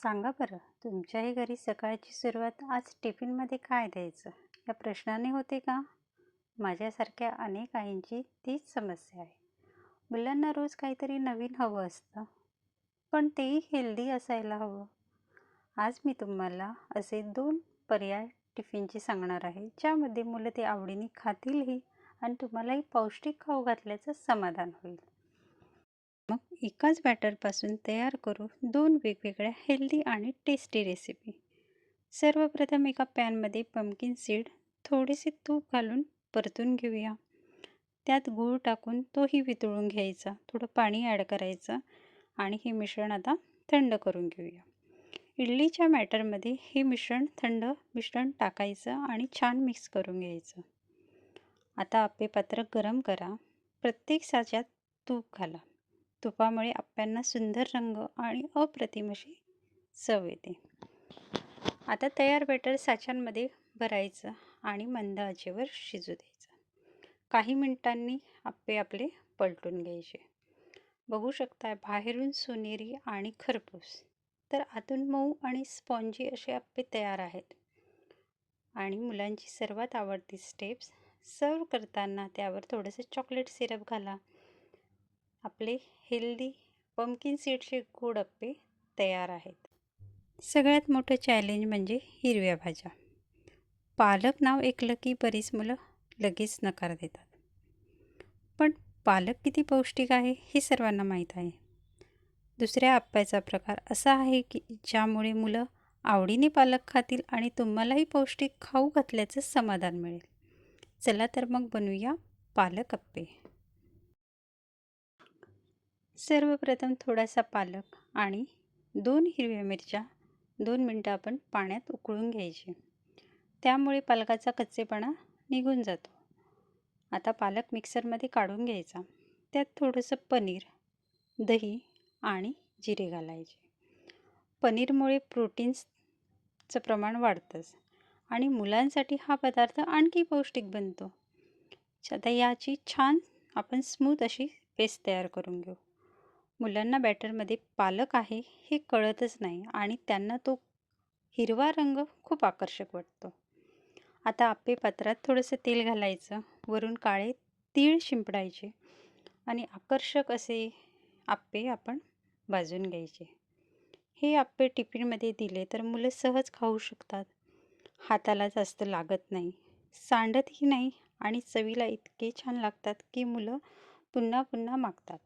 सांगा बरं, तुमच्याही घरी सकाळची सुरुवात आज टिफिनमध्ये काय द्यायचं या प्रश्नाने होते का? माझ्यासारख्या अनेक आईंची तीच समस्या आहे. मुलांना रोज काहीतरी नवीन हवं असतं, पण तेही हेल्दी असायला हवं. आज मी तुम्हाला असे 2 पर्याय टिफिनचे सांगणार आहे, ज्यामध्ये मुलं ते आवडीने खातीलही आणि तुम्हालाही पौष्टिक खाऊ घातल्याचं समाधान होईल. मग एकाच बॅटरपासून तयार करू 2 वेगवेगळ्या हेल्दी आणि टेस्टी रेसिपी. सर्वप्रथम एका पॅनमध्ये पंपकिन सीड थोडेसे तूप घालून परतून घेऊया. त्यात गूळ टाकून तोही वितळून घ्यायचा. थोडं पाणी ॲड करायचं आणि हे मिश्रण आता थंड करून घेऊया. इडलीच्या बॅटरमध्ये हे थंड मिश्रण टाकायचं आणि छान मिक्स करून घ्यायचं. आता आप्पे पात्र गरम करा. प्रत्येक साच्यात तूप घाला. तुपामुळे आप्प्यांना सुंदर रंग आणि अप्रतिम अशी चव येते. आता तयार बॅटर साच्यांमध्ये भरायचं आणि मंद आचेवर शिजू द्यायचं. काही मिनिटांनी आप्पे आपले पलटून घ्यायचे. बघू शकता बाहेरून सोनेरी आणि खरपूस, तर आतून मऊ आणि स्पॉन्जी असे आप्पे तयार आहेत. आणि मुलांची सर्वात आवडती स्टेप्स, सर्व करताना त्यावर थोडंसं चॉकलेट सिरप घाला. आपले हेल्दी पंपकिन सीडचे गोड आप्पे तयार आहेत. सगळ्यात मोठं चॅलेंज म्हणजे हिरव्या भाज्या. पालक नाव ऐकलं की बरीच मुलं लगेच नकार देतात. पण पालक किती पौष्टिक आहे हे सर्वांना माहीत आहे. दुसऱ्या आप्याचा प्रकार असा आहे की ज्यामुळे मुलं आवडीने पालक खातील आणि तुम्हालाही पौष्टिक खाऊ घातल्याचं समाधान मिळेल. चला तर मग बनवूया पालक आप्पे. सर्वप्रथम थोडासा पालक आणि 2 हिरव्या मिरच्या 2 मिनटं आपण पाण्यात उकळून घ्यायचे. त्यामुळे पालकाचा कच्चेपणा निघून जातो. आता पालक मिक्सरमध्ये काढून घ्यायचा. त्यात थोडंसं पनीर, दही आणि जिरे घालायचे. पनीरमुळे प्रोटीन्सचं प्रमाण वाढतंच आणि मुलांसाठी हा पदार्थ आणखी पौष्टिक बनतो. आता याची छान आपण स्मूथ अशी पेस्ट तयार करून घेऊ. मुलांना बॅटरमध्ये पालक आहे हे कळतच नाही आणि त्यांना तो हिरवा रंग खूप आकर्षक वाटतो. आता आप्पे पात्रात थोडंसं तेल घालायचं, वरून काळे तीळ शिंपडायचे आणि आकर्षक असे आप्पे आपण भाजून घ्यायचे. हे आप्पे टिफिनमध्ये दिले तर मुलं सहज खाऊ शकतात. हाताला जास्त लागत नाही, सांडतही नाही आणि चवीला इतके छान लागतात की मुलं पुन्हा पुन्हा मागतात.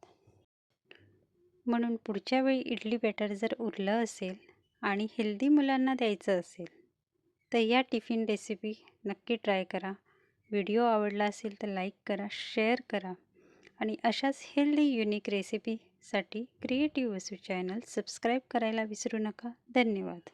म्हणून पुढच्या वेळी इडली बॅटर जर उरलं असेल आणि हेल्दी मुलांना द्यायचं असेल तर या टिफिन रेसिपी नक्की ट्राय करा. व्हिडिओ आवडला असेल तर लाईक करा, शेअर करा आणि अशाच हेल्दी युनिक रेसिपीसाठी क्रिएटिव्ह वसू चॅनल सबस्क्राईब करायला विसरू नका. धन्यवाद.